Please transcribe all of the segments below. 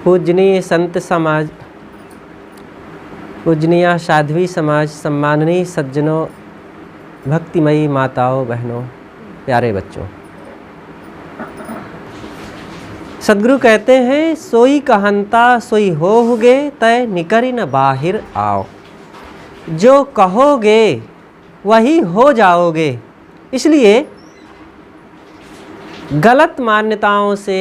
पूजनीय संत समाज, पूजनीय साध्वी समाज, सम्माननीय सज्जनों, भक्तिमयी माताओं बहनों, प्यारे बच्चों, सदगुरु कहते हैं सोई कहंता सोई होगे तय निकरी न बाहिर आओ। जो कहोगे वही हो जाओगे। इसलिए गलत मान्यताओं से,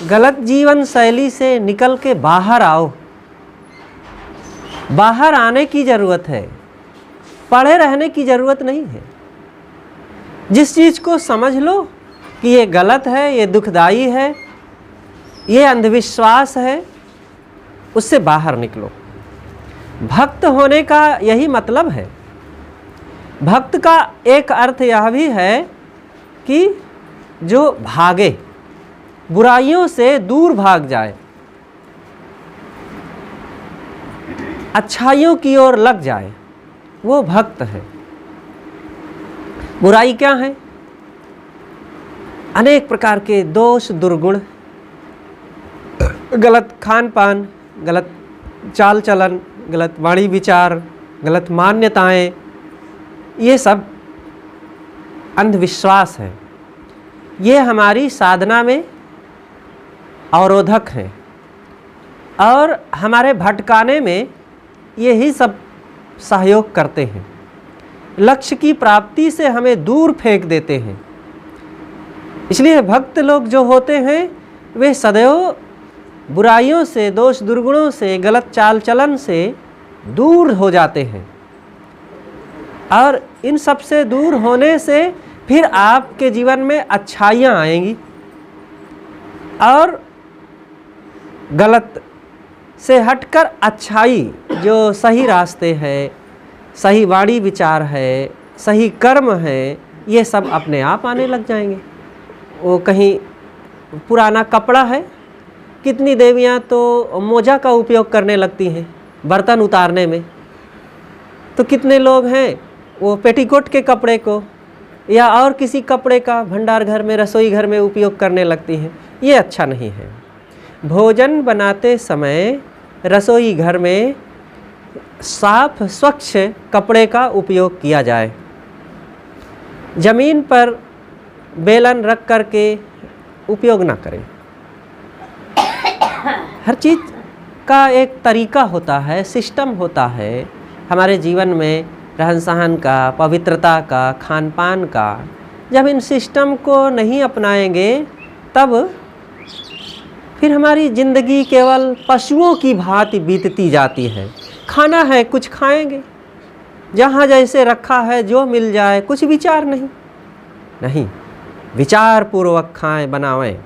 गलत जीवन शैली से निकल के बाहर आओ। बाहर आने की ज़रूरत है, पड़े रहने की ज़रूरत नहीं है। जिस चीज़ को समझ लो कि ये गलत है, ये दुखदाई है, ये अंधविश्वास है, उससे बाहर निकलो। भक्त होने का यही मतलब है। भक्त का एक अर्थ यह भी है कि जो भागे, बुराइयों से दूर भाग जाए, अच्छाइयों की ओर लग जाए, वो भक्त है। बुराई क्या है? अनेक प्रकार के दोष दुर्गुण, गलत खान पान, गलत चाल चलन, गलत वाणी विचार, गलत मान्यताएं, ये सब अंधविश्वास है। ये हमारी साधना में अवरोधक हैं और हमारे भटकाने में यही सब सहयोग करते हैं। लक्ष्य की प्राप्ति से हमें दूर फेंक देते हैं। इसलिए भक्त लोग जो होते हैं वे सदैव बुराइयों से, दोष दुर्गुणों से, गलत चाल चलन से दूर हो जाते हैं। और इन सब से दूर होने से फिर आपके जीवन में अच्छाइयाँ आएंगी और गलत से हटकर अच्छाई, जो सही रास्ते है, सही वाणी विचार है, सही कर्म है, ये सब अपने आप आने लग जाएंगे। वो कहीं पुराना कपड़ा है, कितनी देवियाँ तो मोजा का उपयोग करने लगती हैं बर्तन उतारने में, तो कितने लोग हैं वो पेटीकोट के कपड़े को या और किसी कपड़े का भंडार घर में, रसोई घर में उपयोग करने लगती हैं। ये अच्छा नहीं है। भोजन बनाते समय रसोई घर में साफ स्वच्छ कपड़े का उपयोग किया जाए। ज़मीन पर बेलन रख कर के उपयोग ना करें। हर चीज़ का एक तरीका होता है, सिस्टम होता है हमारे जीवन में, रहन सहन का, पवित्रता का, खान पान का। जब इन सिस्टम को नहीं अपनाएंगे तब फिर हमारी ज़िंदगी केवल पशुओं की भांति बीतती जाती है। खाना है कुछ खाएंगे, जहाँ जैसे रखा है जो मिल जाए, कुछ विचार नहीं, विचार पूर्वक खाएं, बनावें।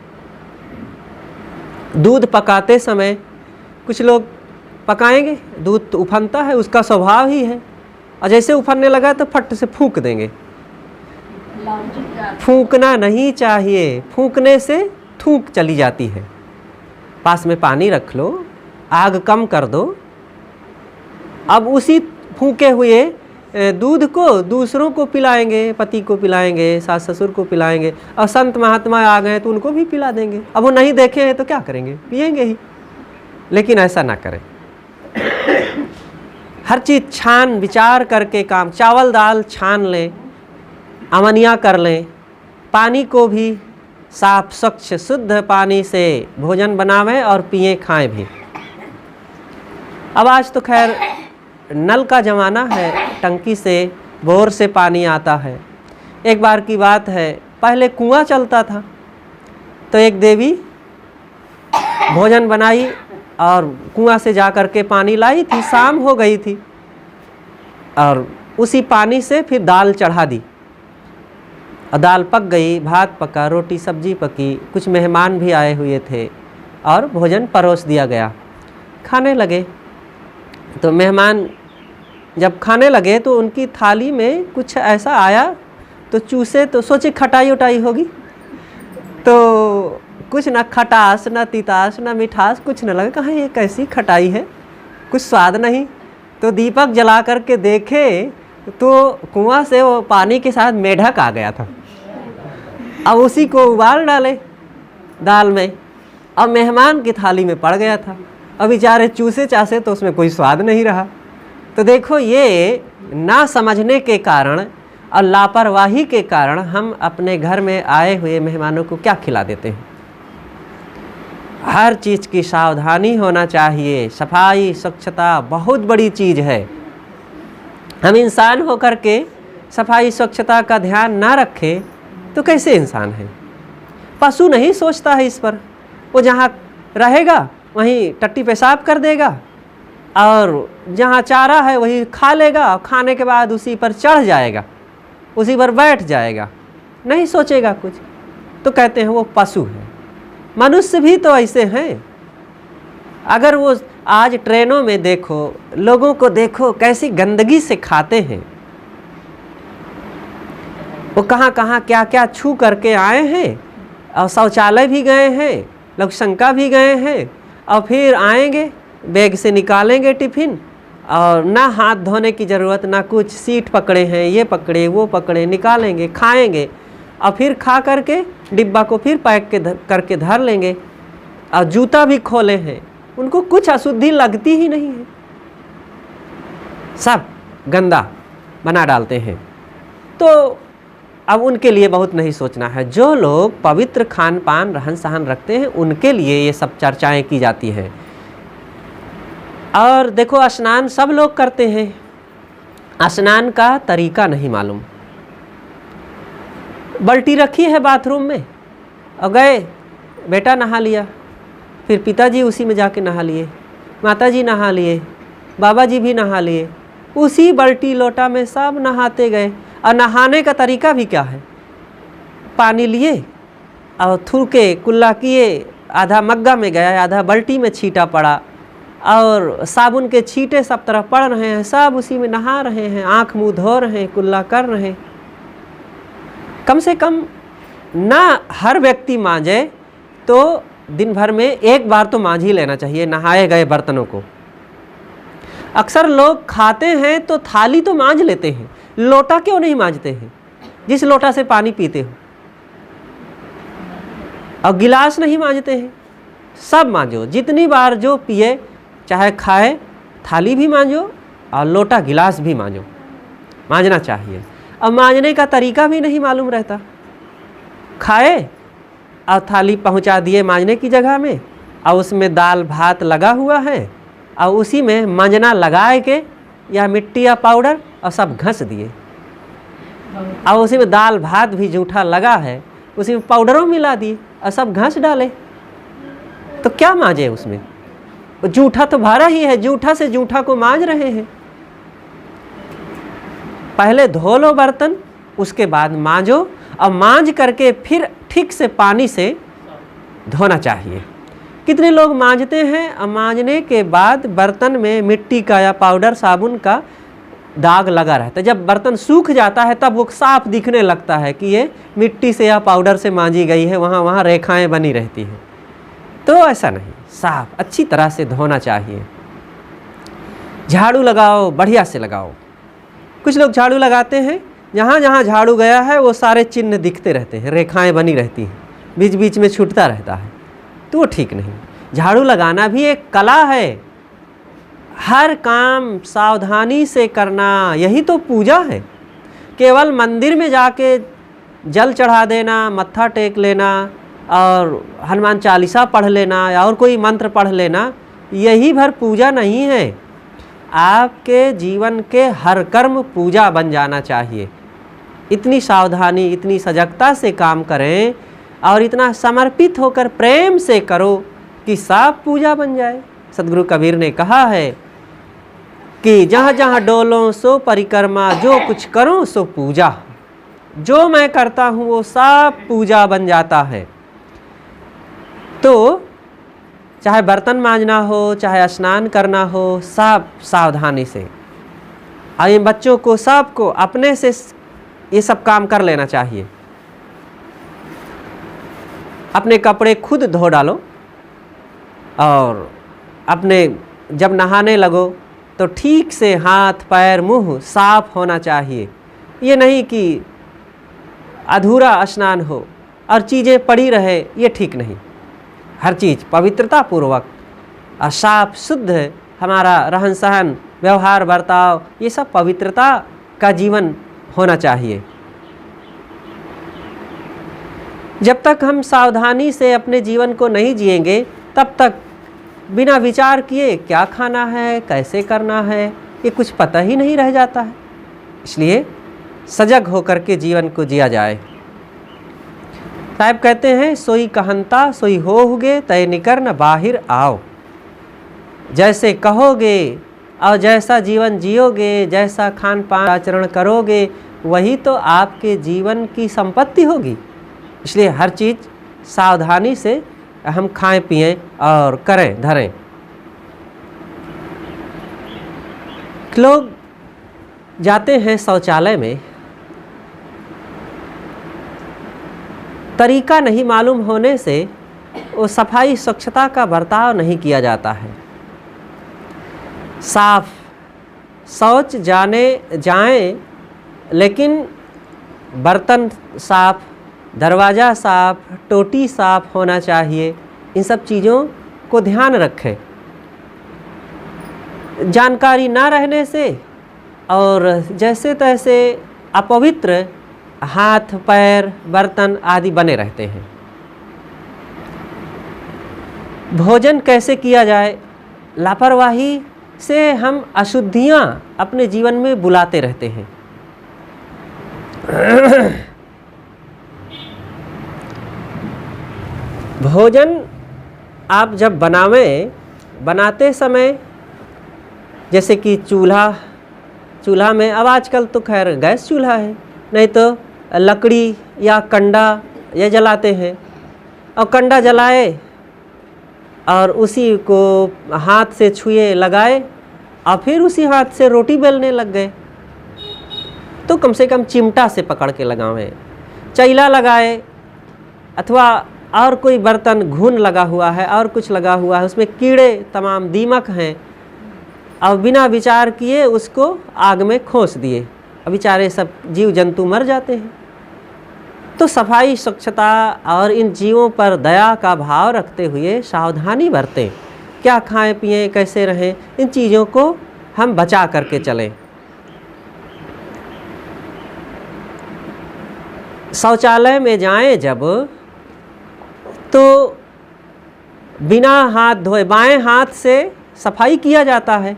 दूध पकाते समय कुछ लोग पकाएंगे, दूध तो उफनता है, उसका स्वभाव ही है, और जैसे उफनने लगा तो फट से फूंक देंगे। फूंकना नहीं चाहिए, फूंकने से थूक चली जाती है। पास में पानी रख लो, आग कम कर दो, अब उसी फूंके हुए दूध को दूसरों को पिलाएंगे, पति को पिलाएंगे, सास ससुर को पिलाएंगे, और संत महात्मा आ गए तो उनको भी पिला देंगे। अब वो नहीं देखे हैं तो क्या करेंगे? पिएंगे ही। लेकिन ऐसा ना करें। हर चीज़ छान विचार करके काम, चावल दाल छान लें, अमनिया कर लें। पानी को भी साफ स्वच्छ शुद्ध पानी से भोजन बनावें और पिएं खाएं भी। अब आज तो खैर नल का ज़माना है, टंकी से, बोर से पानी आता है। एक बार की बात है, पहले कुआं चलता था, तो एक देवी भोजन बनाई और कुआं से जा कर के पानी लाई थी। शाम हो गई थी और उसी पानी से फिर दाल चढ़ा दी, और दाल पक गई, भात पका, रोटी सब्जी पकी, कुछ मेहमान भी आए हुए थे और भोजन परोस दिया गया। खाने लगे तो मेहमान जब खाने लगे तो उनकी थाली में कुछ ऐसा आया तो चूसे, तो सोचे खटाई उटाई होगी, तो कुछ ना खटास ना तितास ना मिठास कुछ न लगे। कहाँ ये कैसी खटाई है, कुछ स्वाद नहीं। तो दीपक जला करके देखे तो कुआं से वो पानी के साथ मेढक आ गया था। अब उसी को उबाल डाले दाल में अब मेहमान की थाली में पड़ गया था, अब बेचारे चूसे चासे तो उसमें कोई स्वाद नहीं रहा। तो देखो, ये ना समझने के कारण और लापरवाही के कारण हम अपने घर में आए हुए मेहमानों को क्या खिला देते हैं। हर चीज़ की सावधानी होना चाहिए। सफाई स्वच्छता बहुत बड़ी चीज़ है। हम इंसान होकर के सफाई स्वच्छता का ध्यान ना रखें तो कैसे इंसान है। पशु नहीं सोचता है इस पर, वो जहाँ रहेगा वहीं टट्टी पेशाब कर देगा और जहाँ चारा है वही खा लेगा, और खाने के बाद उसी पर चढ़ जाएगा, उसी पर बैठ जाएगा, नहीं सोचेगा कुछ। तो कहते हैं वो पशु है। मनुष्य भी तो ऐसे हैं। अगर वो आज ट्रेनों में देखो, लोगों को देखो कैसी गंदगी से खाते हैं, वो कहाँ कहाँ क्या क्या छू करके आए हैं, और शौचालय भी गए हैं, लोग शंका भी गए हैं, और फिर आएंगे बैग से निकालेंगे टिफ़िन, और ना हाथ धोने की ज़रूरत ना कुछ, सीट पकड़े हैं, ये पकड़े वो पकड़े, निकालेंगे खाएंगे, और फिर खा करके डिब्बा को फिर पैक करके धर लेंगे, और जूता भी खोले हैं। उनको कुछ अशुद्धि लगती ही नहीं है, सब गंदा बना डालते हैं। तो अब उनके लिए बहुत नहीं सोचना है। जो लोग पवित्र खान पान रहन सहन रखते हैं उनके लिए ये सब चर्चाएं की जाती हैं। और देखो, स्नान सब लोग करते हैं, स्नान का तरीका नहीं मालूम। बाल्टी रखी है बाथरूम में और गए, बेटा नहा लिया, फिर पिताजी उसी में जाके नहा लिए, माताजी नहा लिए, बाबा जी भी नहा लिए, उसी बाल्टी लोटा में सब नहाते गए। और नहाने का तरीका भी क्या है, पानी लिए और थूके कुल्ला किए, आधा मग्गा में गया, आधा बाल्टी में छींटा पड़ा, और साबुन के छींटे सब तरफ पड़ रहे हैं, सब उसी में नहा रहे हैं, आँख मुँह धो रहे हैं, कुल्ला कर रहे हैं। कम से कम ना हर व्यक्ति मांजे तो दिन भर में एक बार तो मांझ ही लेना चाहिए नहाए गए बर्तनों को। अक्सर लोग खाते हैं तो थाली तो मांझ लेते हैं, लोटा क्यों नहीं मांझते हैं? जिस लोटा से पानी पीते हो, और गिलास नहीं मांझते हैं। सब मांझो, जितनी बार जो पिए चाहे खाए, थाली भी मांझो और लोटा गिलास भी मांझो, मांझना चाहिए। अब मांझने का तरीका भी नहीं मालूम रहता, खाए और थाली पहुंचा दिए मांझने की जगह में, और उसमें दाल भात लगा हुआ है, और उसी में मंजना लगाए के या मिट्टी या पाउडर और सब घस दिए, और उसी में दाल भात भी जूठा लगा है, उसी में पाउडरों मिला दिए और सब घस डाले। तो क्या मांझे उसमें? जूठा तो भरा ही है, जूठा से जूठा को मांझ रहे हैं। पहले धो लो बर्तन, उसके बाद मांझो, और मांझ करके फिर ठीक से पानी से धोना चाहिए। कितने लोग मांझते हैं और मांझने के बाद बर्तन में मिट्टी का या पाउडर साबुन का दाग लगा रहता है। जब बर्तन सूख जाता है तब वो साफ दिखने लगता है कि ये मिट्टी से या पाउडर से मांझी गई है, वहाँ रेखाएं बनी रहती हैं। तो ऐसा नहीं, साफ अच्छी तरह से धोना चाहिए। झाड़ू लगाओ, बढ़िया से लगाओ। कुछ लोग झाड़ू लगाते हैं, जहाँ जहाँ झाड़ू गया है वो सारे चिन्ह दिखते रहते हैं, रेखाएं बनी रहती हैं, बीच बीच में छूटता रहता है, तो वो ठीक नहीं। झाड़ू लगाना भी एक कला है, हर काम सावधानी से करना, यही तो पूजा है। केवल मंदिर में जाके जल चढ़ा देना, मत्था टेक लेना और हनुमान चालीसा पढ़ लेना या और कोई मंत्र पढ़ लेना, यही भर पूजा नहीं है। आपके जीवन के हर कर्म पूजा बन जाना चाहिए। इतनी सावधानी, इतनी सजगता से काम करें और इतना समर्पित होकर प्रेम से करो कि सब पूजा बन जाए। सदगुरु कबीर ने कहा है कि जहाँ जहाँ डोलो सो परिक्रमा, जो कुछ करो सो पूजा। जो मैं करता हूँ वो सब पूजा बन जाता है। तो चाहे बर्तन मांजना हो, चाहे स्नान करना हो, सब सावधानी से। और इन बच्चों को सबको अपने से ये सब काम कर लेना चाहिए। अपने कपड़े खुद धो डालो और अपने जब नहाने लगो तो ठीक से हाथ पैर मुंह साफ होना चाहिए। ये नहीं कि अधूरा स्नान हो और चीज़ें पड़ी रहे, ये ठीक नहीं। हर चीज़ पवित्रता पूर्वक साफ शुद्ध हमारा रहन सहन, व्यवहार, बर्ताव, ये सब पवित्रता का जीवन होना चाहिए। जब तक हम सावधानी से अपने जीवन को नहीं जिएंगे तब तक बिना विचार किए क्या खाना है, कैसे करना है, ये कुछ पता ही नहीं रह जाता है। इसलिए सजग होकर के जीवन को जिया जाए। साहब कहते हैं, सोई कहंता सोई होगे तय निकर न बाहिर आओ। जैसे कहोगे और जैसा जीवन जियोगे, जैसा खान पान आचरण करोगे, वही तो आपके जीवन की संपत्ति होगी। इसलिए हर चीज़ सावधानी से हम खाएं पिएं और करें धरें। लोग जाते हैं शौचालय में, तरीका नहीं मालूम होने से वो सफाई स्वच्छता का बर्ताव नहीं किया जाता है। साफ शौच जाएं, लेकिन बर्तन साफ, दरवाज़ा साफ, टोटी साफ होना चाहिए। इन सब चीज़ों को ध्यान रखें। जानकारी ना रहने से और जैसे तैसे अपवित्र हाथ, पैर, बर्तन आदि बने रहते हैं। भोजन कैसे किया जाए? लापरवाही से हम अशुद्धियाँ अपने जीवन में बुलाते रहते हैं। भोजन आप जब बनाते समय, जैसे कि चूल्हा में, अब आजकल तो खैर गैस चूल्हा है, नहीं तो लकड़ी या कंडा ये जलाते हैं। और कंडा जलाए और उसी को हाथ से छुए लगाए और फिर उसी हाथ से रोटी बेलने लग गए, तो कम से कम चिमटा से पकड़ के लगावें। चैला लगाए अथवा और कोई बर्तन घुन लगा हुआ है और कुछ लगा हुआ है, उसमें कीड़े तमाम दीमक हैं, और बिना विचार किए उसको आग में खोस दिए, अब बेचारे सब जीव जंतु मर जाते हैं। तो सफाई स्वच्छता और इन जीवों पर दया का भाव रखते हुए सावधानी बरतें। क्या खाएं पिएं, कैसे रहें, इन चीज़ों को हम बचा करके चलें। शौचालय में जाएं जब, तो बिना हाथ धोए बाएं हाथ से सफाई किया जाता है,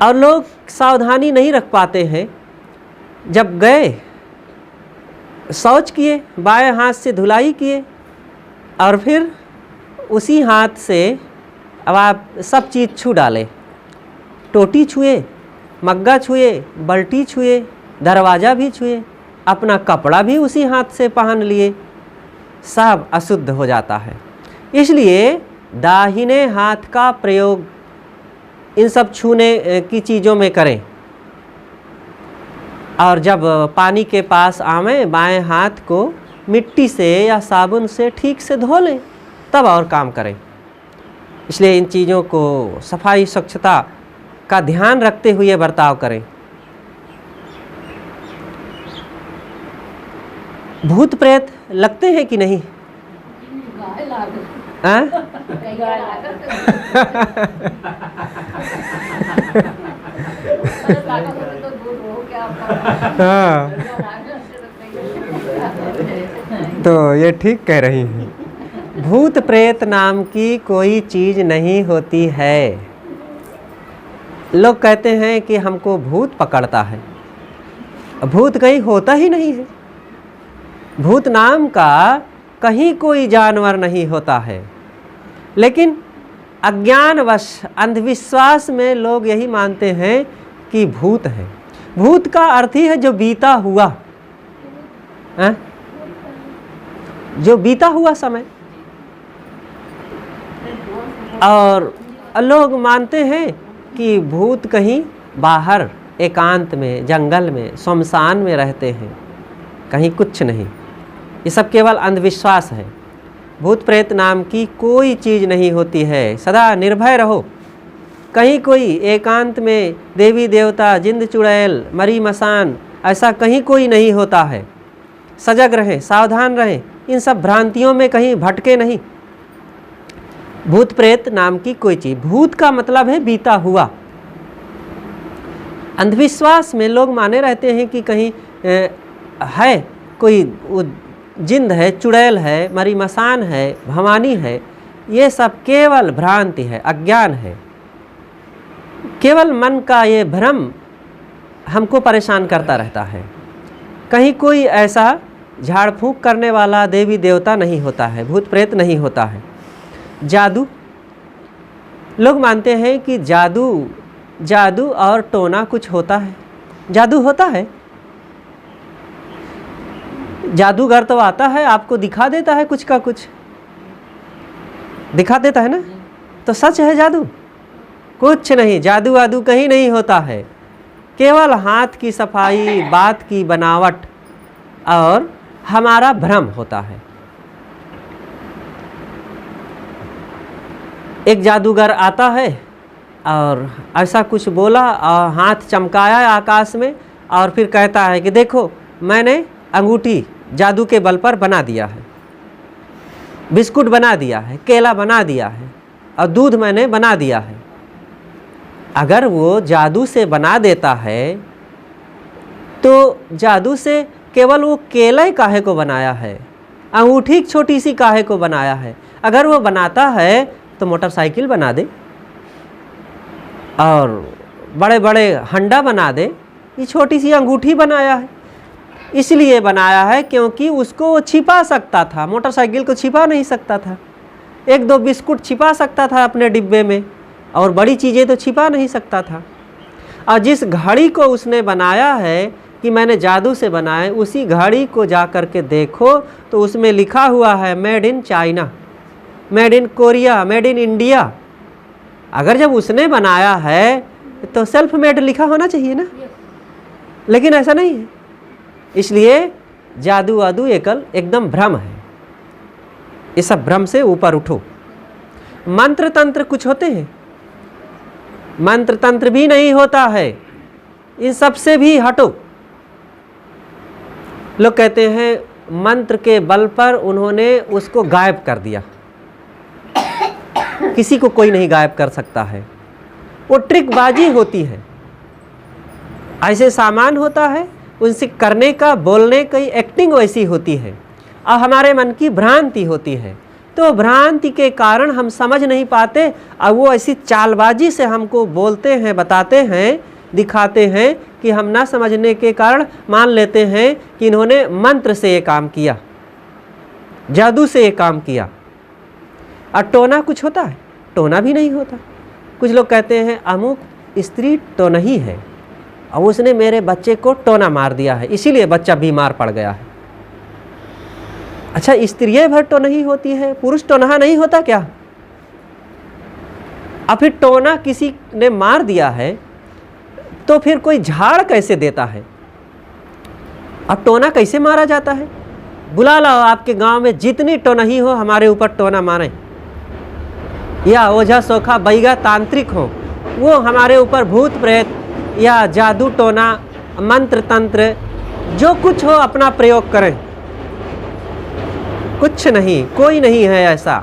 और लोग सावधानी नहीं रख पाते हैं। जब गए शौच किए, बाएं हाथ से धुलाई किए, और फिर उसी हाथ से अब आप सब चीज़ छू डालें। टोटी छुए, मग्गा छुए, बाल्टी छुए, दरवाज़ा भी छुए, अपना कपड़ा भी उसी हाथ से पहन लिए, सब अशुद्ध हो जाता है। इसलिए दाहिने हाथ का प्रयोग इन सब छूने की चीज़ों में करें। और जब पानी के पास आवें, बाएं हाथ को मिट्टी से या साबुन से ठीक से धो लें, तब और काम करें। इसलिए इन चीज़ों को सफाई स्वच्छता का ध्यान रखते हुए बर्ताव करें। भूत प्रेत लगते हैं कि नहीं? हाँ, तो ये ठीक कह रही हैं। भूत प्रेत नाम की कोई चीज़ नहीं होती है। लोग कहते हैं कि हमको भूत पकड़ता है, भूत कहीं होता ही नहीं है। भूत नाम का कहीं कोई जानवर नहीं होता है, लेकिन अज्ञानवश अंधविश्वास में लोग यही मानते हैं कि भूत है। भूत का अर्थ ही है जो बीता हुआ है, जो बीता हुआ समय। और लोग मानते हैं कि भूत कहीं बाहर एकांत में, जंगल में, शमशान में रहते हैं, कहीं कुछ नहीं। ये सब केवल अंधविश्वास है। भूत प्रेत नाम की कोई चीज़ नहीं होती है। सदा निर्भय रहो। कहीं कोई एकांत में देवी देवता, जिंद चुड़ैल, मरी मसान, ऐसा कहीं कोई नहीं होता है। सजग रहें, सावधान रहें, इन सब भ्रांतियों में कहीं भटके नहीं। भूत प्रेत नाम की कोई चीज़, भूत का मतलब है बीता हुआ। अंधविश्वास में लोग माने रहते हैं कि कहीं है कोई जिंद है, चुड़ैल है, मरी मसान है, भवानी है। ये सब केवल भ्रांति है, अज्ञान है। केवल मन का ये भ्रम हमको परेशान करता रहता है। कहीं कोई ऐसा झाड़ फूंक करने वाला देवी देवता नहीं होता है, भूत प्रेत नहीं होता है। जादू, लोग मानते हैं कि जादू और टोना कुछ होता है। जादू होता है, जादूगर तो आता है, आपको दिखा देता है, कुछ का कुछ दिखा देता है ना, तो सच है जादू? कुछ नहीं, जादू वादू कहीं नहीं होता है। केवल हाथ की सफाई, बात की बनावट और हमारा भ्रम होता है। एक जादूगर आता है और ऐसा कुछ बोला और हाथ चमकाया आकाश में और फिर कहता है कि देखो मैंने अंगूठी जादू के बल पर बना दिया है, बिस्कुट बना दिया है, केला बना दिया है और दूध मैंने बना दिया है। अगर वो जादू से बना देता है तो जादू से केवल वो केला काहे को बनाया है, अंगूठी छोटी सी काहे को बनाया है? अगर वो बनाता है तो मोटरसाइकिल बना दे और बड़े बड़े हंडा बना दे। ये छोटी सी अंगूठी बनाया है, इसलिए बनाया है क्योंकि उसको वो छिपा सकता था, मोटरसाइकिल को छिपा नहीं सकता था। एक दो बिस्कुट छिपा सकता था अपने डिब्बे में, और बड़ी चीज़ें तो छिपा नहीं सकता था। और जिस घड़ी को उसने बनाया है कि मैंने जादू से बनाया, उसी घड़ी को जा कर के देखो तो उसमें लिखा हुआ है made in China, made in Korea, made in India. अगर जब उसने बनाया है तो सेल्फ मेड लिखा होना चाहिए ना, लेकिन ऐसा नहीं है। इसलिए जादू वादू एकदम भ्रम है। ये सब भ्रम से ऊपर उठो। मंत्र तंत्र कुछ होते हैं? मंत्र तंत्र भी नहीं होता है, इन सब से भी हटो। लोग कहते हैं मंत्र के बल पर उन्होंने उसको गायब कर दिया। किसी को कोई नहीं गायब कर सकता है, वो ट्रिकबाजी होती है। ऐसे सामान होता है, उनसे करने का, बोलने की एक्टिंग वैसी होती है और हमारे मन की भ्रांति होती है। तो भ्रांति के कारण हम समझ नहीं पाते और वो ऐसी चालबाजी से हमको बोलते हैं, बताते हैं, दिखाते हैं कि हम ना समझने के कारण मान लेते हैं कि इन्होंने मंत्र से ये काम किया, जादू से ये काम किया। और टोना कुछ होता है? टोना भी नहीं होता। कुछ लोग कहते हैं अमुक स्त्री टोना ही है और उसने मेरे बच्चे को टोना मार दिया है, इसीलिए बच्चा बीमार पड़ गया है। अच्छा, स्त्रियाँ भर टोना ही होती है, पुरुष टोना नहीं होता क्या? और फिर टोना किसी ने मार दिया है तो फिर कोई झाड़ कैसे देता है? अब टोना कैसे मारा जाता है? बुला लाओ आपके गांव में जितनी टोना ही हो, हमारे ऊपर टोना मारे, या ओझा सोखा बैगा तांत्रिक हो, वो हमारे ऊपर भूत प्रेत या जादू टोना मंत्र तंत्र जो कुछ हो अपना प्रयोग करें। कुछ नहीं, कोई नहीं है ऐसा।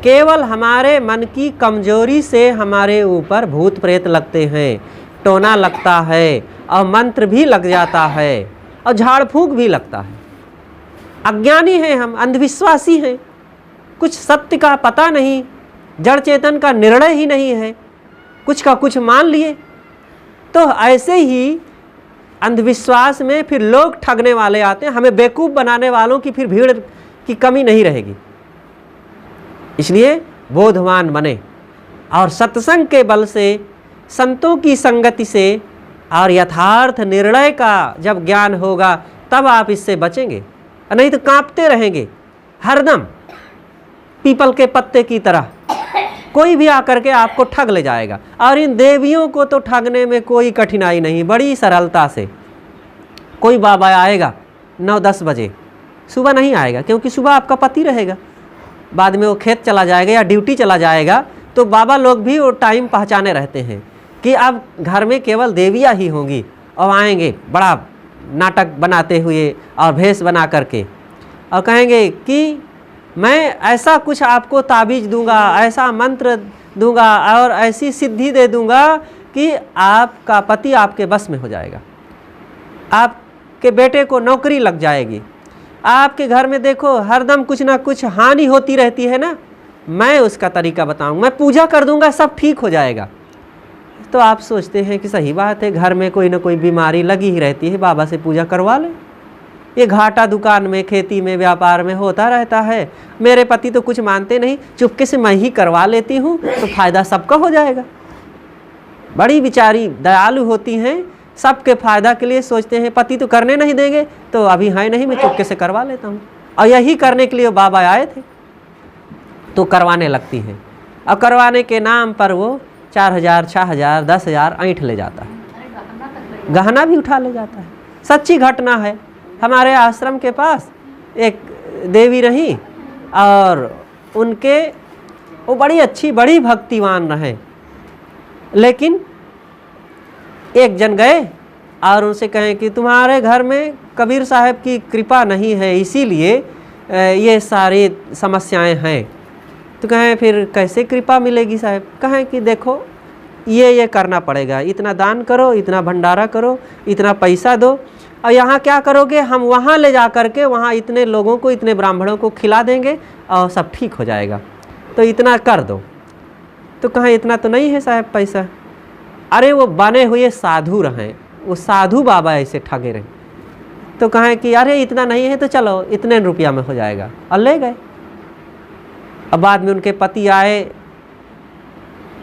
केवल हमारे मन की कमजोरी से हमारे ऊपर भूत प्रेत लगते हैं, टोना लगता है और मंत्र भी लग जाता है और झाड़ फूंक भी लगता है। अज्ञानी हैं हम, अंधविश्वासी हैं, कुछ सत्य का पता नहीं, जड़ चेतन का निर्णय ही नहीं है, कुछ का कुछ मान लिए। तो ऐसे ही अंधविश्वास में फिर लोग ठगने वाले आते हैं, हमें बेवकूफ़ बनाने वालों की फिर भीड़ की कमी नहीं रहेगी। इसलिए बोधवान बने और सत्संग के बल से, संतों की संगति से और यथार्थ निर्णय का जब ज्ञान होगा तब आप इससे बचेंगे, नहीं तो कांपते रहेंगे हरदम पीपल के पत्ते की तरह। कोई भी आकर के आपको ठग ले जाएगा। और इन देवियों को तो ठगने में कोई कठिनाई नहीं, बड़ी सरलता से। कोई बाबा आएगा 9-10 बजे, सुबह नहीं आएगा क्योंकि सुबह आपका पति रहेगा, बाद में वो खेत चला जाएगा या ड्यूटी चला जाएगा। तो बाबा लोग भी वो टाइम पहचाने रहते हैं कि अब घर में केवल देवियाँ ही होंगी और आएंगे बड़ा नाटक बनाते हुए और भेष बना करके और कहेंगे कि मैं ऐसा कुछ आपको ताबीज़ दूंगा, ऐसा मंत्र दूंगा और ऐसी सिद्धि दे दूंगा कि आपका पति आपके बस में हो जाएगा, आपके बेटे को नौकरी लग जाएगी, आपके घर में देखो हरदम कुछ ना कुछ हानि होती रहती है ना, मैं उसका तरीका बताऊंगा, मैं पूजा कर दूंगा, सब ठीक हो जाएगा। तो आप सोचते हैं कि सही बात है, घर में कोई ना कोई बीमारी लगी ही रहती है, बाबा से पूजा करवा लें। ये घाटा दुकान में, खेती में, व्यापार में होता रहता है, मेरे पति तो कुछ मानते नहीं, चुपके से मैं ही करवा लेती हूँ तो फायदा सबका हो जाएगा। बड़ी बेचारी दयालु होती हैं, सबके फायदा के लिए सोचते हैं, पति तो करने नहीं देंगे तो अभी है नहीं, मैं चुपके से करवा लेता हूँ। और यही करने के लिए बाबा आए थे, तो करवाने लगती हैं। और करवाने के नाम पर वो 4,000, 6,000, 10,000 ऐंठ ले जाता है, गहना भी उठा ले जाता है। सच्ची घटना है। हमारे आश्रम के पास एक देवी रही और उनके वो बड़ी अच्छी, बड़ी भक्तिवान रहे, लेकिन एक जन गए और उनसे कहें कि तुम्हारे घर में कबीर साहब की कृपा नहीं है, इसीलिए ये सारी समस्याएं हैं। तो कहें फिर कैसे कृपा मिलेगी साहब? कहें कि देखो ये करना पड़ेगा, इतना दान करो, इतना भंडारा करो, इतना पैसा दो, और यहाँ क्या करोगे, हम वहाँ ले जा कर के वहाँ इतने लोगों को, इतने ब्राह्मणों को खिला देंगे और सब ठीक हो जाएगा, तो इतना कर दो। तो कहें इतना तो नहीं है साहब पैसा। अरे वो बने हुए साधु रहें, वो साधु बाबा ऐसे ठगे रहे। तो कहें कि अरे इतना नहीं है तो चलो इतने रुपया में हो जाएगा, और ले गए। अब बाद में उनके पति आए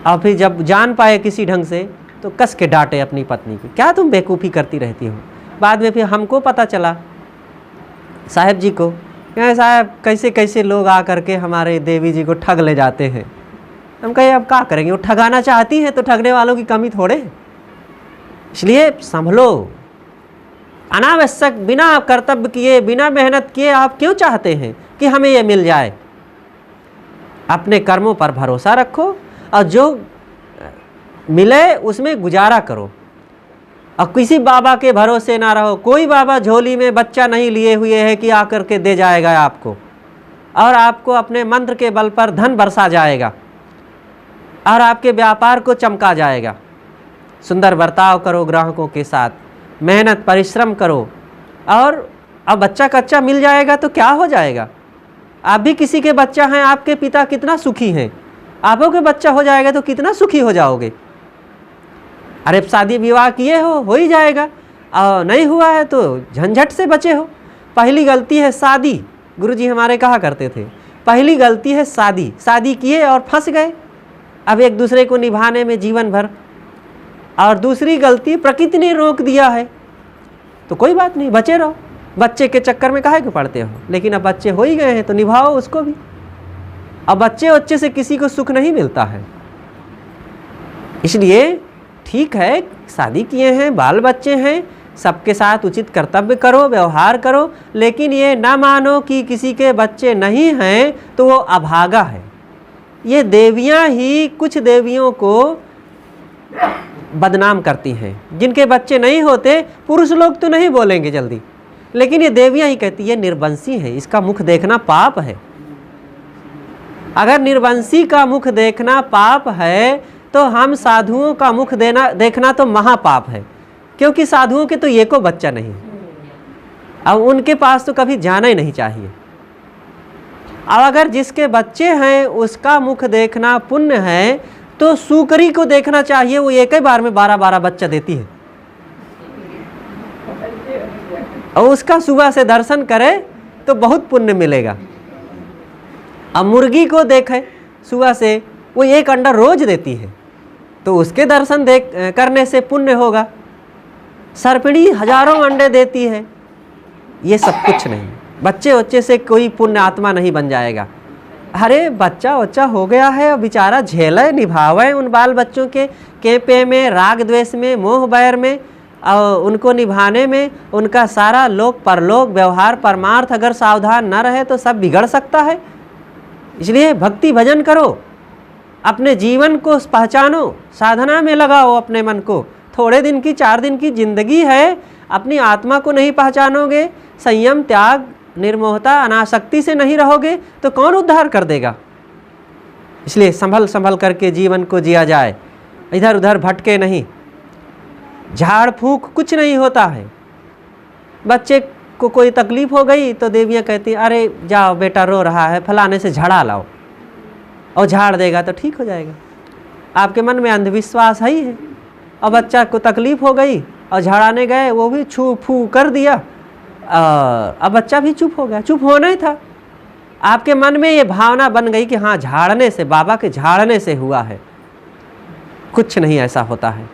और फिर जब जान पाए किसी ढंग से तो कस के डांटे अपनी पत्नी की, क्या तुम बेवकूफ़ी करती रहती हो। बाद में फिर हमको पता चला साहब जी को, क्या साहब कैसे कैसे लोग आ करके हमारे देवी जी को ठग ले जाते हैं। हम कहे अब क्या करेंगे, वो ठगाना चाहती हैं तो ठगने वालों की कमी थोड़े। इसलिए संभलो, अनावश्यक बिना कर्तव्य किए, बिना मेहनत किए आप क्यों चाहते हैं कि हमें ये मिल जाए। अपने कर्मों पर भरोसा रखो और जो मिले उसमें गुजारा करो, और किसी बाबा के भरोसे ना रहो। कोई बाबा झोली में बच्चा नहीं लिए हुए है कि आकर के दे जाएगा आपको, और आपको अपने मंत्र के बल पर धन बरसा जाएगा और आपके व्यापार को चमका जाएगा। सुंदर बर्ताव करो ग्राहकों के साथ, मेहनत परिश्रम करो, और अब बच्चा कच्चा मिल जाएगा तो क्या हो जाएगा। आप भी किसी के बच्चा हैं, आपके पिता कितना सुखी हैं, आपों के बच्चा हो जाएगा तो कितना सुखी हो जाओगे। अरे शादी विवाह किए हो ही जाएगा, और नहीं हुआ है तो झंझट से बचे हो। पहली गलती है शादी, गुरुजी हमारे कहा करते थे, पहली गलती है शादी। शादी किए और फंस गए अब एक दूसरे को निभाने में जीवन भर। और दूसरी गलती प्रकृति ने रोक दिया है, तो कोई बात नहीं, बचे रहो। बच्चे के चक्कर में काहे को पड़ते हो, लेकिन अब बच्चे हो ही गए हैं तो निभाओ उसको भी। अब बच्चे से किसी को सुख नहीं मिलता है। इसलिए ठीक है, शादी किए हैं, बाल बच्चे हैं, सबके साथ उचित कर्तव्य करो, व्यवहार करो, लेकिन ये ना मानो कि किसी के बच्चे नहीं हैं तो वो अभागा है। ये देवियां ही कुछ देवियों को बदनाम करती हैं। जिनके बच्चे नहीं होते, पुरुष लोग तो नहीं बोलेंगे जल्दी, लेकिन ये देवियां ही कहती है निर्वंशी है, इसका मुख देखना पाप है। अगर निर्वंशी का मुख देखना पाप है तो हम साधुओं का मुख देखना तो महापाप है, क्योंकि साधुओं के तो एको बच्चा नहीं, अब उनके पास तो कभी जाना ही नहीं चाहिए। अब अगर जिसके बच्चे हैं उसका मुख देखना पुण्य है तो सूकरी को देखना चाहिए, वो एक ही बार में 12-12 बच्चा देती है, और उसका सुबह से दर्शन करे तो बहुत पुण्य मिलेगा। अब मुर्गी को देखे सुबह से, वो एक अंडा रोज देती है तो उसके दर्शन करने से पुण्य होगा। सर्पिणी हजारों अंडे देती है, ये सब कुछ नहीं। बच्चे से कोई पुण्य आत्मा नहीं बन जाएगा। अरे बच्चा हो गया है और बेचारा झेले निभावे उन बाल बच्चों के केपे में, राग द्वेष में, मोह बैर में, और उनको निभाने में उनका सारा लोक परलोक व्यवहार परमार्थ अगर सावधान न रहे तो सब बिगड़ सकता है। इसलिए भक्ति भजन करो, अपने जीवन को पहचानो, साधना में लगाओ अपने मन को। थोड़े दिन की 4 दिन की जिंदगी है, अपनी आत्मा को नहीं पहचानोगे, संयम त्याग निर्मोहता अनासक्ति से नहीं रहोगे तो कौन उद्धार कर देगा। इसलिए संभल संभल करके जीवन को जिया जाए, इधर उधर भटके नहीं। झाड़ फूंक कुछ नहीं होता है। बच्चे को कोई तकलीफ हो गई तो देवियाँ कहती अरे जाओ बेटा रो रहा है, फलाने से झाड़ा लाओ, और झाड़ देगा तो ठीक हो जाएगा। आपके मन में अंधविश्वास है ही है। और बच्चा को तकलीफ हो गई और झाड़ाने गए, वो भी छू फू कर दिया, अब बच्चा भी चुप हो गया। चुप होना ही था। आपके मन में ये भावना बन गई कि हाँ झाड़ने से, बाबा के झाड़ने से हुआ है। कुछ नहीं ऐसा होता है।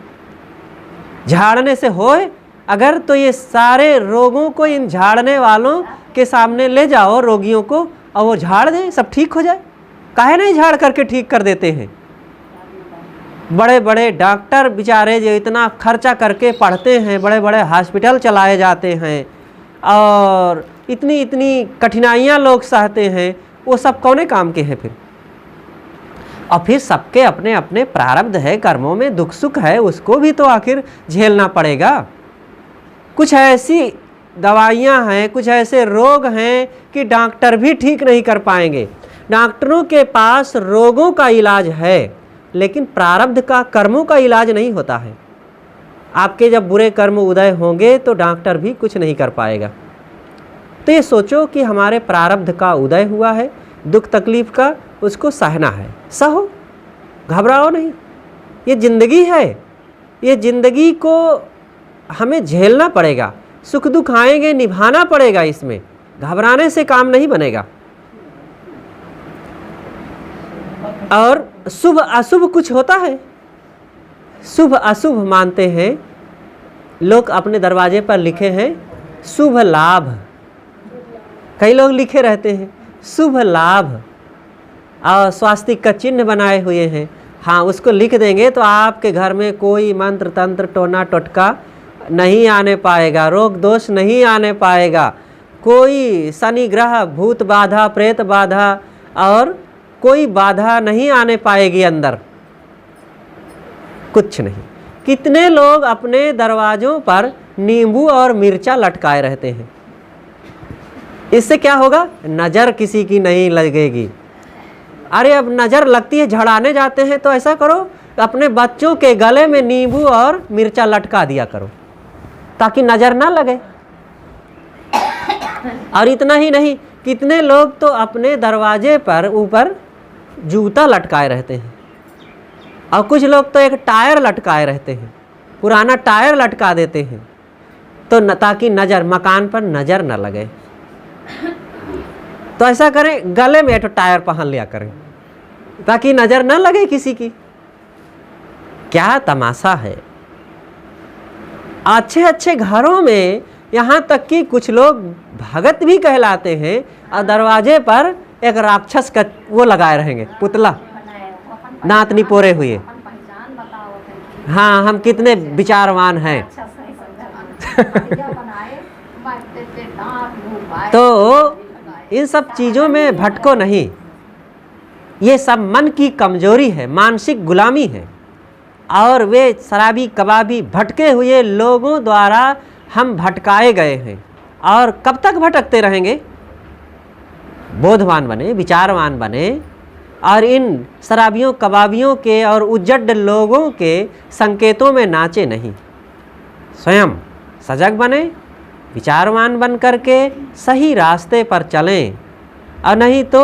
झाड़ने से होए अगर तो ये सारे रोगों को इन झाड़ने वालों के सामने ले जाओ, रोगियों को, और वो झाड़ दें, सब ठीक हो जाए। काहे नहीं झाड़ करके ठीक कर देते हैं। बड़े बड़े डॉक्टर बेचारे जो इतना खर्चा करके पढ़ते हैं, बड़े बड़े हॉस्पिटल चलाए जाते हैं और इतनी इतनी कठिनाइयाँ लोग सहते हैं, वो सब कौने काम के हैं फिर। और फिर सबके अपने अपने प्रारब्ध है, कर्मों में दुख सुख है, उसको भी तो आखिर झेलना पड़ेगा। कुछ ऐसी दवाइयाँ हैं, कुछ ऐसे रोग हैं कि डॉक्टर भी ठीक नहीं कर पाएंगे। डॉक्टरों के पास रोगों का इलाज है, लेकिन प्रारब्ध का, कर्मों का इलाज नहीं होता है। आपके जब बुरे कर्म उदय होंगे तो डॉक्टर भी कुछ नहीं कर पाएगा। तो ये सोचो कि हमारे प्रारब्ध का उदय हुआ है, दुख तकलीफ का, उसको सहना है, सहो, घबराओ नहीं। ये जिंदगी है, ये जिंदगी को हमें झेलना पड़ेगा। सुख दुख आएंगे, निभाना पड़ेगा। इसमें घबराने से काम नहीं बनेगा। और शुभ अशुभ कुछ होता है, शुभ अशुभ मानते हैं लोग। अपने दरवाजे पर लिखे हैं शुभ लाभ, कई लोग लिखे रहते हैं शुभ लाभ, और स्वास्तिक का चिन्ह बनाए हुए हैं। हाँ, उसको लिख देंगे तो आपके घर में कोई मंत्र तंत्र टोना टोटका नहीं आने पाएगा, रोग दोष नहीं आने पाएगा, कोई शनि ग्रह भूत बाधा प्रेत बाधा और कोई बाधा नहीं आने पाएगी अंदर, कुछ नहीं। कितने लोग अपने दरवाजों पर नींबू और मिर्चा लटकाए रहते हैं। इससे क्या होगा, नज़र किसी की नहीं लगेगी। अरे अब नज़र लगती है, झड़ाने जाते हैं तो ऐसा करो, अपने बच्चों के गले में नींबू और मिर्चा लटका दिया करो ताकि नज़र ना लगे। और इतना ही नहीं, कितने लोग तो अपने दरवाजे पर ऊपर जूता लटकाए रहते हैं, और कुछ लोग तो एक टायर लटकाए रहते हैं, पुराना टायर लटका देते हैं तो ताकि नज़र, मकान पर नज़र न लगे। तो ऐसा करें, गले में तो टायर पहन लिया करें ताकि नज़र न लगे किसी की। क्या तमाशा है। अच्छे अच्छे घरों में यहाँ तक कि कुछ लोग भगत भी कहलाते हैं और दरवाजे पर एक राक्षस का वो लगाए रहेंगे, पुतला, दांत निपोरे हुए। हाँ, हम कितने विचारवान हैं। तो इन सब चीज़ों में भटको नहीं। ये सब मन की कमजोरी है, मानसिक गुलामी है। और वे शराबी कबाबी भटके हुए लोगों द्वारा हम भटकाए गए हैं। और कब तक भटकते रहेंगे। बोधवान बने, विचारवान बने, और इन शराबियों कबाबियों के और उज्जड लोगों के संकेतों में नाचे नहीं। स्वयं सजग बने, विचारवान बन करके सही रास्ते पर चलें। और नहीं तो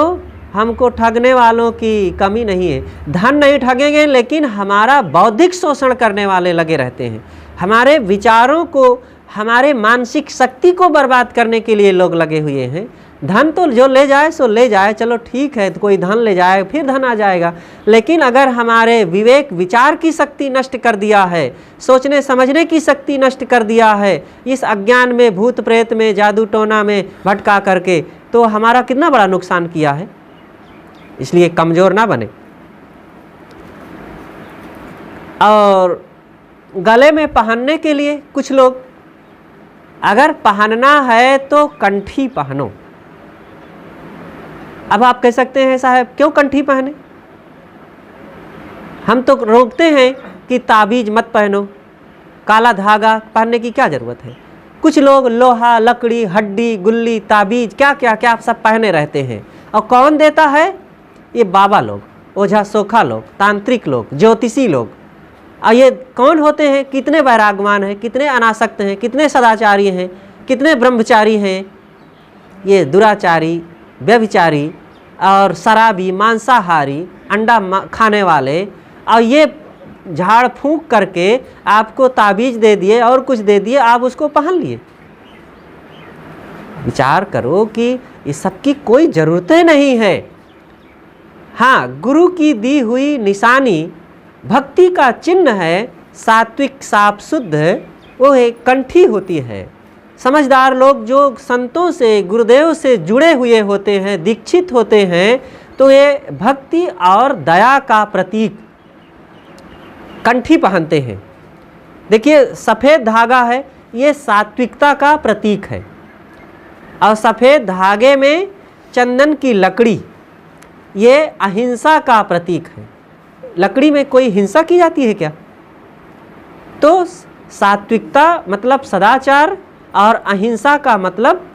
हमको ठगने वालों की कमी नहीं है। धन नहीं ठगेंगे, लेकिन हमारा बौद्धिक शोषण करने वाले लगे रहते हैं। हमारे विचारों को, हमारे मानसिक शक्ति को बर्बाद करने के लिए लोग लगे हुए हैं। धन तो जो ले जाए सो ले जाए, चलो ठीक है, तो कोई धन ले जाए फिर धन आ जाएगा। लेकिन अगर हमारे विवेक विचार की शक्ति नष्ट कर दिया है, सोचने समझने की शक्ति नष्ट कर दिया है, इस अज्ञान में, भूत प्रेत में, जादू टोना में भटका करके, तो हमारा कितना बड़ा नुकसान किया है। इसलिए कमज़ोर ना बने। और गले में पहनने के लिए कुछ लोग, अगर पहनना है तो कंठी पहनो। अब आप कह सकते हैं साहब क्यों कंठी पहने, हम तो रोकते हैं कि ताबीज मत पहनो, काला धागा पहनने की क्या ज़रूरत है। कुछ लोग लोहा, लकड़ी, हड्डी, गुल्ली, ताबीज, क्या क्या क्या सब पहने रहते हैं। और कौन देता है? ये बाबा लोग, ओझा सोखा लोग, तांत्रिक लोग, ज्योतिषी लोग। और ये कौन होते हैं? कितने वैरागवान हैं, कितने अनासक्त हैं, कितने सदाचारी हैं, कितने ब्रह्मचारी हैं? ये दुराचारी, व्यभिचारी और शराबी, मांसाहारी, अंडा खाने वाले, और ये झाड़ फूंक करके आपको ताबीज दे दिए और कुछ दे दिए, आप उसको पहन लिए। विचार करो कि ये सबकी कोई ज़रूरतें नहीं है। हाँ, गुरु की दी हुई निशानी भक्ति का चिन्ह है, सात्विक, साफ, शुद्ध, वो एक कंठी होती है। समझदार लोग जो संतों से, गुरुदेव से जुड़े हुए होते हैं, दीक्षित होते हैं, तो ये भक्ति और दया का प्रतीक कंठी पहनते हैं। देखिए, सफ़ेद धागा है, ये सात्विकता का प्रतीक है। और सफ़ेद धागे में चंदन की लकड़ी, ये अहिंसा का प्रतीक है। लकड़ी में कोई हिंसा की जाती है क्या? तो सात्विकता मतलब सदाचार और अहिंसा का मतलब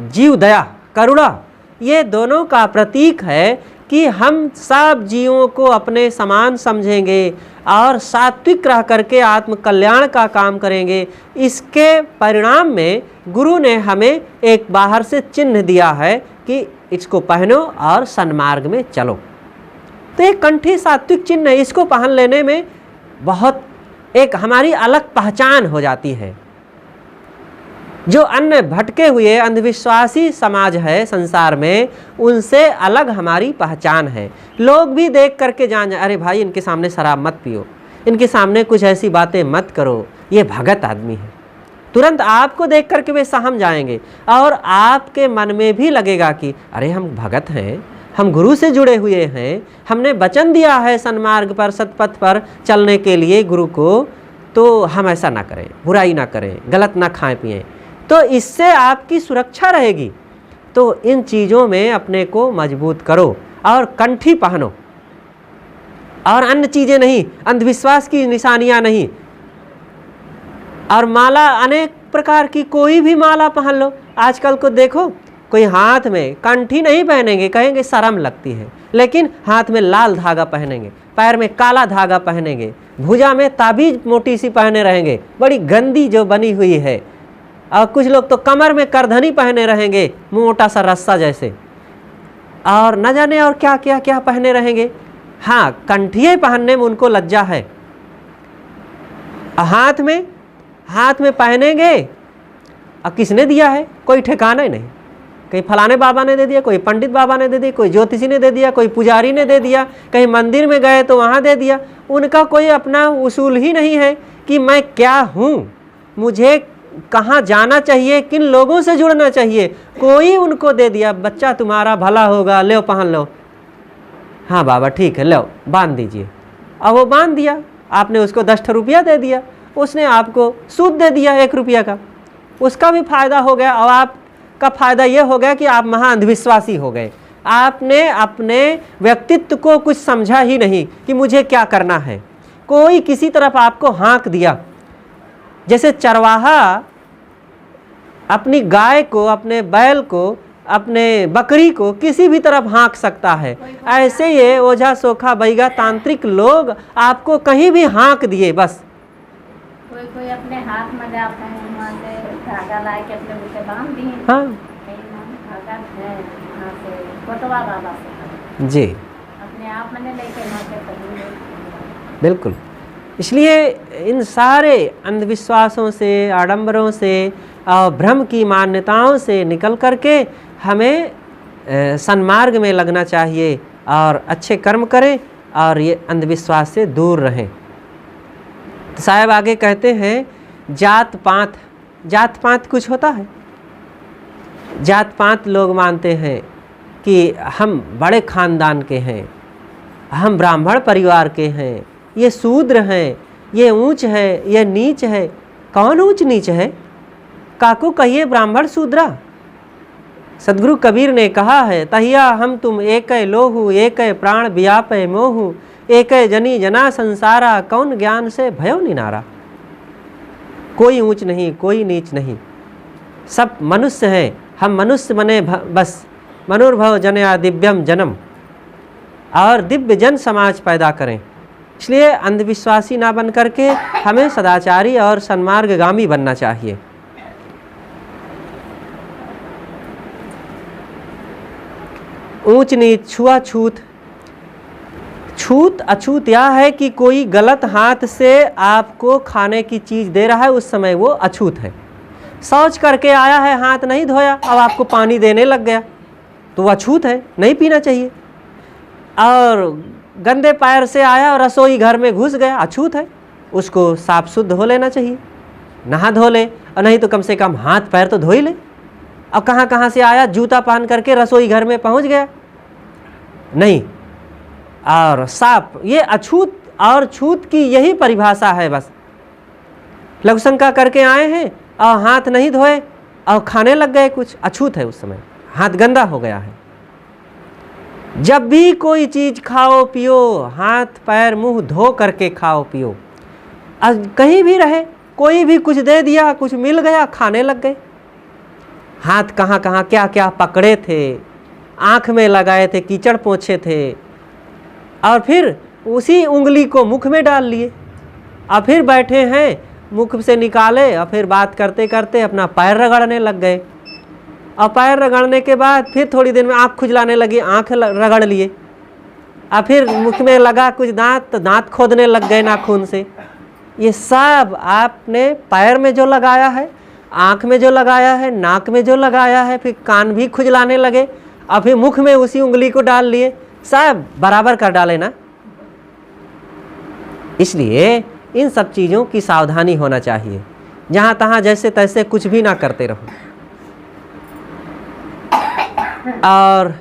जीव दया, करुणा, ये दोनों का प्रतीक है कि हम सब जीवों को अपने समान समझेंगे और सात्विक रह करके आत्म कल्याण का काम करेंगे। इसके परिणाम में गुरु ने हमें एक बाहर से चिन्ह दिया है कि इसको पहनो और सन्मार्ग में चलो। तो एक कंठी सात्विक चिन्ह है, इसको पहन लेने में बहुत एक हमारी अलग पहचान हो जाती है। जो अन्य भटके हुए अंधविश्वासी समाज है संसार में, उनसे अलग हमारी पहचान है। लोग भी देख करके जान जाए, अरे भाई इनके सामने शराब मत पियो, इनके सामने कुछ ऐसी बातें मत करो, ये भगत आदमी है। तुरंत आपको देख करके वे सहम जाएंगे और आपके मन में भी लगेगा कि अरे हम भगत हैं, हम गुरु से जुड़े हुए हैं, हमने वचन दिया है सन्मार्ग पर, सतपथ पर चलने के लिए गुरु को, तो हम ऐसा ना करें, बुराई ना करें, गलत ना खाएं पिएं। तो इससे आपकी सुरक्षा रहेगी। तो इन चीज़ों में अपने को मजबूत करो और कंठी पहनो, और अन्य चीज़ें नहीं, अंधविश्वास की निशानियां नहीं। और माला अनेक प्रकार की, कोई भी माला पहन लो। आजकल को देखो, कोई हाथ में कंठी नहीं पहनेंगे, कहेंगे शर्म लगती है, लेकिन हाथ में लाल धागा पहनेंगे, पैर में काला धागा पहनेंगे, भुजा में ताबीज मोटी सी पहने रहेंगे, बड़ी गंदी जो बनी हुई है। और कुछ लोग तो कमर में करधनी पहने रहेंगे, मोटा सा रस्सा जैसे, और न जाने और क्या क्या क्या पहने रहेंगे। हाँ, कंठिए पहनने में उनको लज्जा है। हाथ में पहनेंगे, और किसने दिया है कोई ठिकाना ही नहीं। कहीं फलाने बाबा ने दे दिया, कोई पंडित बाबा ने दे दिया, कोई ज्योतिषी ने दे दिया, कोई पुजारी ने दे दिया, कहीं मंदिर में गए तो वहाँ दे दिया। उनका कोई अपना उसूल ही नहीं है कि मैं क्या हूँ, मुझे कहाँ जाना चाहिए, किन लोगों से जुड़ना चाहिए। कोई उनको दे दिया, बच्चा तुम्हारा भला होगा, लो पहन लो। हाँ बाबा ठीक है, लो बांध दीजिए। अब वो बांध दिया, आपने उसको 10 रुपया दे दिया, उसने आपको सूद दे दिया 1 रुपया का, उसका भी फायदा हो गया। और आपका फायदा ये हो गया कि आप महा अंधविश्वासी हो गए। आपने अपने व्यक्तित्व को कुछ समझा ही नहीं कि मुझे क्या करना है। कोई किसी तरफ आपको हाँक दिया। जैसे चरवाहा अपनी गाय को, अपने बैल को, अपने बकरी को किसी भी तरफ हाँक सकता है, ऐसे ये ओझा सोखा बैगा तांत्रिक लोग आपको कहीं भी हाँक दिए। बस कोई अपने हाथ में जाता है, वहाँ से धागा ला के अपने मुझे बांध दिए। हाँ धागा है वहाँ से कोटवा बाबा से जी, अपने आप मैंने लेके वहाँ से पकड़। बिल्कुल। इसलिए इन सारे अंधविश्वासों से, आडंबरों से और भ्रम की मान्यताओं से निकल करके हमें सन्मार्ग में लगना चाहिए और अच्छे कर्म करें और ये अंधविश्वास से दूर रहें। तो साहब आगे कहते हैं जात पात कुछ होता है। जात पात लोग मानते हैं कि हम बड़े खानदान के हैं, हम ब्राह्मण परिवार के हैं, ये शूद्र हैं, ये ऊंच है, ये नीच है। कौन ऊंच नीच है? काकू कहिए ब्राह्मण शूद्रा। सदगुरु कबीर ने कहा है, तहिया हम तुम एक लोहू, एक प्राण व्यापय मोहू, एक जनी जना संसारा, कौन ज्ञान से भयो निनारा। कोई ऊंच नहीं, कोई नीच नहीं। सब मनुष्य हैं, हम मनुष्य बने बस मनुर्भव जनया दिव्यम जन्म, और दिव्य जन समाज पैदा करें। इसलिए अंधविश्वासी ना बन करके हमें सदाचारी और सन्मार्गगामी बनना चाहिए। ऊंच नीच, छुआछूत। छूत अछूत यह है कि कोई गलत हाथ से आपको खाने की चीज़ दे रहा है, उस समय वो अछूत है। शौच करके आया है, हाथ नहीं धोया, अब आपको पानी देने लग गया तो वो अछूत है, नहीं पीना चाहिए। और गंदे पैर से आया और रसोई घर में घुस गया, अछूत है, उसको साफ शुद्ध हो लेना चाहिए, नहा धो ले, और नहीं तो कम से कम हाथ पैर तो धो ही ले। अब कहाँ कहाँ से आया, जूता पहन करके रसोई घर में पहुँच गया, नहीं। और साफ, ये अछूत और छूत की यही परिभाषा है बस। लघुशंका करके आए हैं और हाथ नहीं धोए और खाने लग गए कुछ, अछूत है, उस समय हाथ गंदा हो गया है। जब भी कोई चीज़ खाओ पियो, हाथ पैर मुंह धो करके खाओ पियो। आज कहीं भी रहे, कोई भी कुछ दे दिया, कुछ मिल गया, खाने लग गए। हाथ कहाँ कहाँ क्या क्या पकड़े थे, आँख में लगाए थे, कीचड़ पोंछे थे, और फिर उसी उंगली को मुख में डाल लिए, और फिर बैठे हैं, मुख से निकाले, और फिर बात करते करते अपना पैर रगड़ने लग गए, और पैर रगड़ने के बाद फिर थोड़ी देर में आँख खुजलाने लगी, आँख रगड़ लिए, और फिर मुख में लगा कुछ दांत, तो दांत खोदने लग गए नाखून से। ये सब आपने पैर में जो लगाया है, आँख में जो लगाया है, नाक में जो लगाया है, फिर कान भी खुजलाने लगे, और फिर मुख में उसी उंगली को डाल लिए, सब बराबर कर डाले ना। इसलिए इन सब चीज़ों की सावधानी होना चाहिए, जहाँ तहाँ जैसे तैसे कुछ भी ना करते रहो। और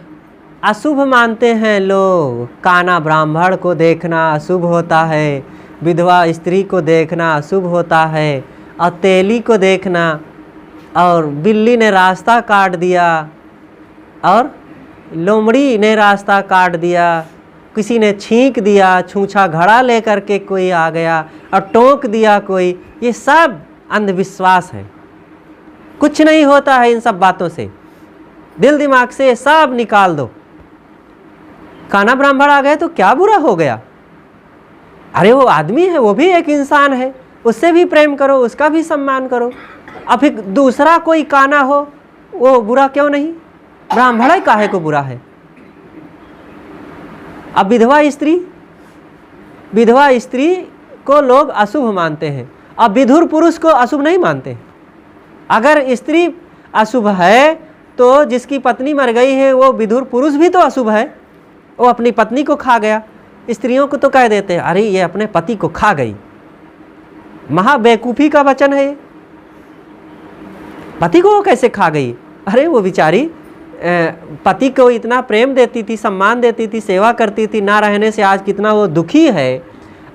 अशुभ मानते हैं लोग, काना ब्राह्मण को देखना अशुभ होता है, विधवा स्त्री को देखना अशुभ होता है, और तेली को देखना, और बिल्ली ने रास्ता काट दिया, और लोमड़ी ने रास्ता काट दिया, किसी ने छींक दिया, छूछा घड़ा लेकर के कोई आ गया और टोक दिया कोई, ये सब अंधविश्वास है। कुछ नहीं होता है इन सब बातों से, दिल दिमाग से सब निकाल दो। काना ब्राह्मण आ गए तो क्या बुरा हो गया? अरे वो आदमी है, वो भी एक इंसान है, उससे भी प्रेम करो, उसका भी सम्मान करो। अब फिर दूसरा कोई काना हो, वो बुरा क्यों नहीं? ब्राह्मण काहे को बुरा है? अब विधवा स्त्री को लोग अशुभ मानते हैं, अब विधुर पुरुष को अशुभ नहीं मानते। अगर स्त्री अशुभ है तो जिसकी पत्नी मर गई है वो विधुर पुरुष भी तो अशुभ है, वो अपनी पत्नी को खा गया। स्त्रियों को तो कह देते हैं अरे ये अपने पति को खा गई, महा बेवकूफ़ी का वचन है। पति को वो कैसे खा गई? अरे वो बेचारी पति को इतना प्रेम देती थी, सम्मान देती थी, सेवा करती थी, ना रहने से आज कितना वो दुखी है,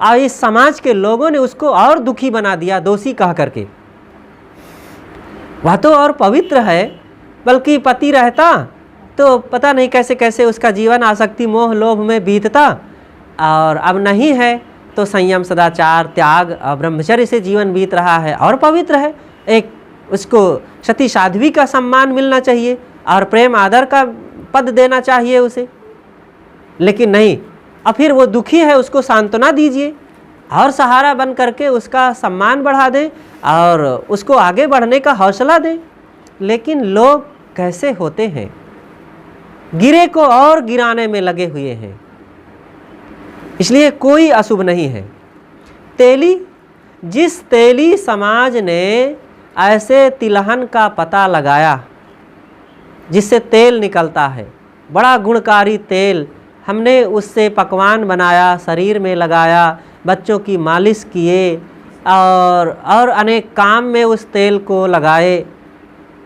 और इस समाज के लोगों ने उसको और दुखी बना दिया दोषी कह करके। वह तो और पवित्र है, बल्कि पति रहता तो पता नहीं कैसे कैसे उसका जीवन आसक्ति मोह लोभ में बीतता, और अब नहीं है तो संयम सदाचार त्याग और ब्रह्मचर्य से जीवन बीत रहा है और पवित्र है। एक उसको सती साध्वी का सम्मान मिलना चाहिए और प्रेम आदर का पद देना चाहिए उसे, लेकिन नहीं। अब फिर वो दुखी है, उसको सांत्वना दीजिए और सहारा बन करके उसका सम्मान बढ़ा दें और उसको आगे बढ़ने का हौसला दें। लेकिन लोग कैसे होते हैं, गिरे को और गिराने में लगे हुए हैं। इसलिए कोई अशुभ नहीं है। तेली, जिस तेली समाज ने ऐसे तिलहन का पता लगाया जिससे तेल निकलता है, बड़ा गुणकारी तेल, हमने उससे पकवान बनाया, शरीर में लगाया, बच्चों की मालिश किए और अनेक काम में उस तेल को लगाए,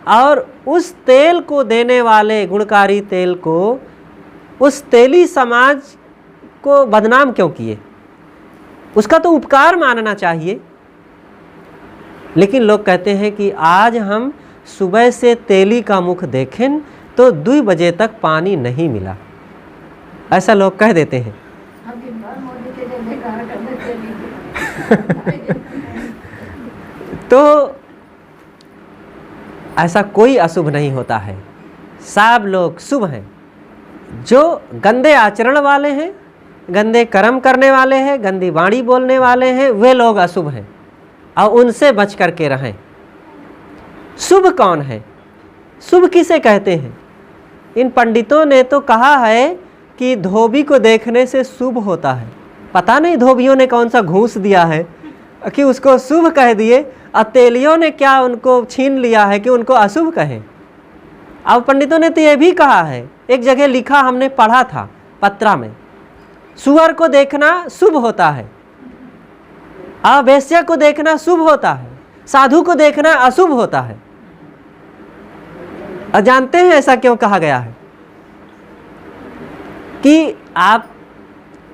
और उस तेल को देने वाले गुणकारी तेल को उस तेली समाज को बदनाम क्यों किए? उसका तो उपकार मानना चाहिए। लेकिन लोग कहते हैं कि आज हम सुबह से तेली का मुख देखें तो 2 बजे तक पानी नहीं मिला, ऐसा लोग कह देते हैं। तो ऐसा कोई अशुभ नहीं होता है, सब लोग शुभ हैं। जो गंदे आचरण वाले हैं, गंदे कर्म करने वाले हैं, गंदी वाणी बोलने वाले हैं, वे लोग अशुभ हैं और उनसे बच करके रहें। शुभ कौन है? शुभ किसे कहते हैं? इन पंडितों ने तो कहा है कि धोबी को देखने से शुभ होता है। पता नहीं धोबियों ने कौन सा घूस दिया है कि उसको शुभ कह दिए, और तेलियों ने क्या उनको छीन लिया है कि उनको अशुभ कहें। अब पंडितों ने तो ये भी कहा है, एक जगह लिखा हमने पढ़ा था पत्रा में, सुअर को देखना शुभ होता है, वेश्या को देखना शुभ होता है, साधु को देखना अशुभ होता है। और जानते हैं ऐसा क्यों कहा गया है? कि आप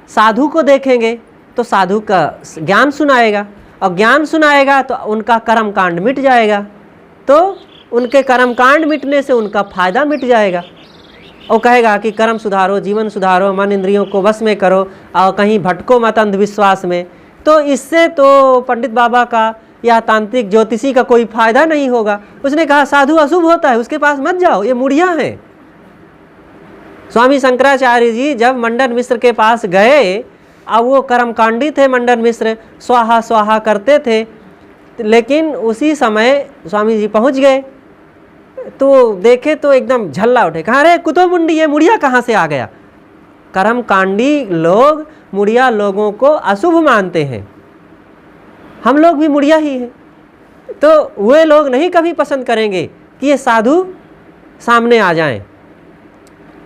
साधु को देखेंगे तो साधु का ज्ञान सुनाएगा, और ज्ञान सुनाएगा तो उनका कर्म कांड मिट जाएगा, तो उनके कर्म कांड मिटने से उनका फायदा मिट जाएगा। और कहेगा कि कर्म सुधारो, जीवन सुधारो, मन इंद्रियों को वश में करो और कहीं भटको मत अंधविश्वास में। तो इससे तो पंडित बाबा का या तांत्रिक ज्योतिषी का कोई फायदा नहीं होगा। उसने कहा साधु अशुभ होता है, उसके पास मत जाओ, ये मुड़िया है। स्वामी शंकराचार्य जी जब मंडन मिश्र के पास गए, अब वो कर्मकांडी थे, मंडन मिश्र स्वाहा स्वाहा करते थे, लेकिन उसी समय स्वामी जी पहुंच गए तो देखे तो एकदम झल्ला उठे, कहा अरे कुतो मुंडी, ये मुड़िया कहाँ से आ गया। कर्मकांडी लोग मुड़िया लोगों को अशुभ मानते हैं, हम लोग भी मुड़िया ही हैं, तो वे लोग नहीं कभी पसंद करेंगे कि ये साधु सामने आ जाएं।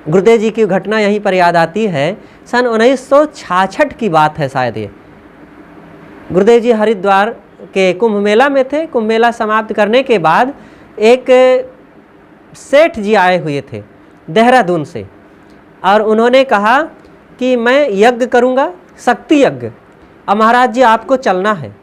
गुरुदेव जी की घटना यहीं पर याद आती है, सन 1966 की बात है शायद ये। गुरुदेव जी हरिद्वार के कुंभ मेला में थे। कुंभ मेला समाप्त करने के बाद एक सेठ जी आए हुए थे देहरादून से, और उन्होंने कहा कि मैं यज्ञ करूँगा, शक्ति यज्ञ, और महाराज जी आपको चलना है।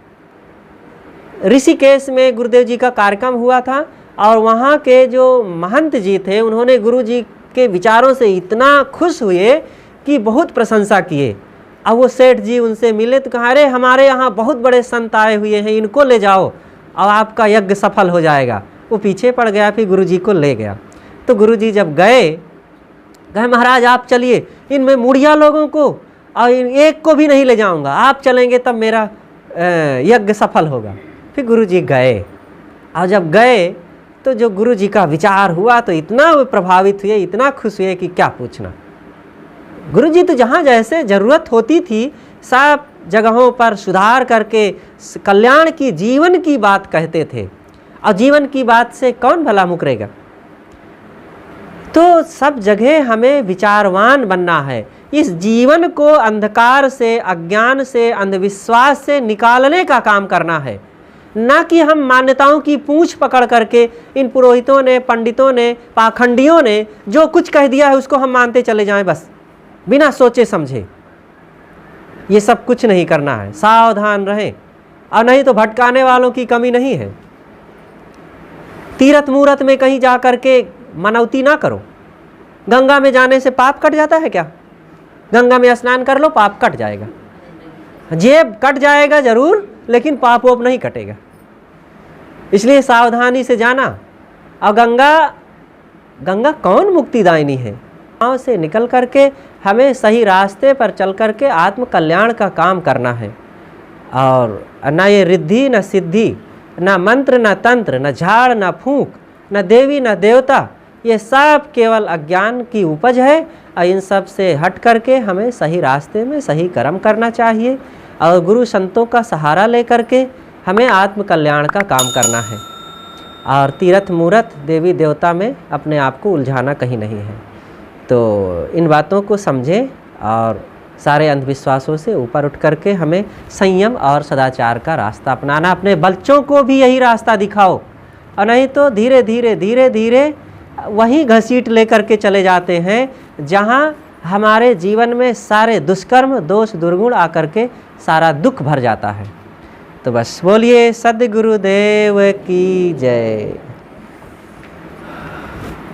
ऋषिकेश में गुरुदेव जी का कार्यक्रम हुआ था, और वहाँ के जो महंत जी थे उन्होंने गुरु जी के विचारों से इतना खुश हुए कि बहुत प्रशंसा किए। अब वो सेठ जी उनसे मिले तो कहा अरे हमारे यहाँ बहुत बड़े संत आए हुए हैं, इनको ले जाओ और आपका यज्ञ सफल हो जाएगा। वो पीछे पड़ गया, फिर गुरु जी को ले गया। तो गुरु जी जब गए, कहे महाराज आप चलिए, इनमें मुड़िया लोगों को और एक को भी नहीं ले जाऊंगा, आप चलेंगे तब मेरा यज्ञ सफल होगा। फिर गुरु जी गए, और जब गए तो जो गुरु जी का विचार हुआ तो इतना वो प्रभावित हुए, इतना खुश हुए कि क्या पूछना। गुरु जी तो जहाँ जैसे ज़रूरत होती थी सब जगहों पर सुधार करके कल्याण की, जीवन की बात कहते थे, और जीवन की बात से कौन भला मुकरेगा। तो सब जगह हमें विचारवान बनना है, इस जीवन को अंधकार से, अज्ञान से, अंधविश्वास से निकालने का काम करना है, ना कि हम मान्यताओं की पूंछ पकड़ करके इन पुरोहितों ने, पंडितों ने, पाखंडियों ने जो कुछ कह दिया है उसको हम मानते चले जाएं बस बिना सोचे समझे। ये सब कुछ नहीं करना है, सावधान रहें, और नहीं तो भटकाने वालों की कमी नहीं है। तीर्थ मूर्त में कहीं जा करके मनौती ना करो। गंगा में जाने से पाप कट जाता है क्या? गंगा में स्नान कर लो, पाप कट जाएगा, जेब कट जाएगा जरूर, लेकिन पाप वोप नहीं कटेगा। इसलिए सावधानी से जाना। और गंगा कौन मुक्तिदायिनी है? गाँव से निकल करके हमें सही रास्ते पर चल करके आत्म कल्याण का काम करना है। और न ये रिद्धि न सिद्धि, न मंत्र न तंत्र, न झाड़ न फूंक, न देवी न देवता, ये सब केवल अज्ञान की उपज है। और इन सब से हट करके हमें सही रास्ते में सही कर्म करना चाहिए, और गुरु संतों का सहारा लेकर के हमें आत्म कल्याण का काम करना है। और तीर्थ मूर्त, देवी देवता में अपने आप को उलझाना कहीं नहीं है। तो इन बातों को समझें और सारे अंधविश्वासों से ऊपर उठ करके हमें संयम और सदाचार का रास्ता अपनाना। अपने बच्चों को भी यही रास्ता दिखाओ, और नहीं तो धीरे धीरे धीरे धीरे वहीं घसीट लेकर के चले जाते हैं जहाँ हमारे जीवन में सारे दुष्कर्म, दोष, दुर्गुण आकर के सारा दुख भर जाता है। तो बस बोलिए सद्गुरुदेव की जय।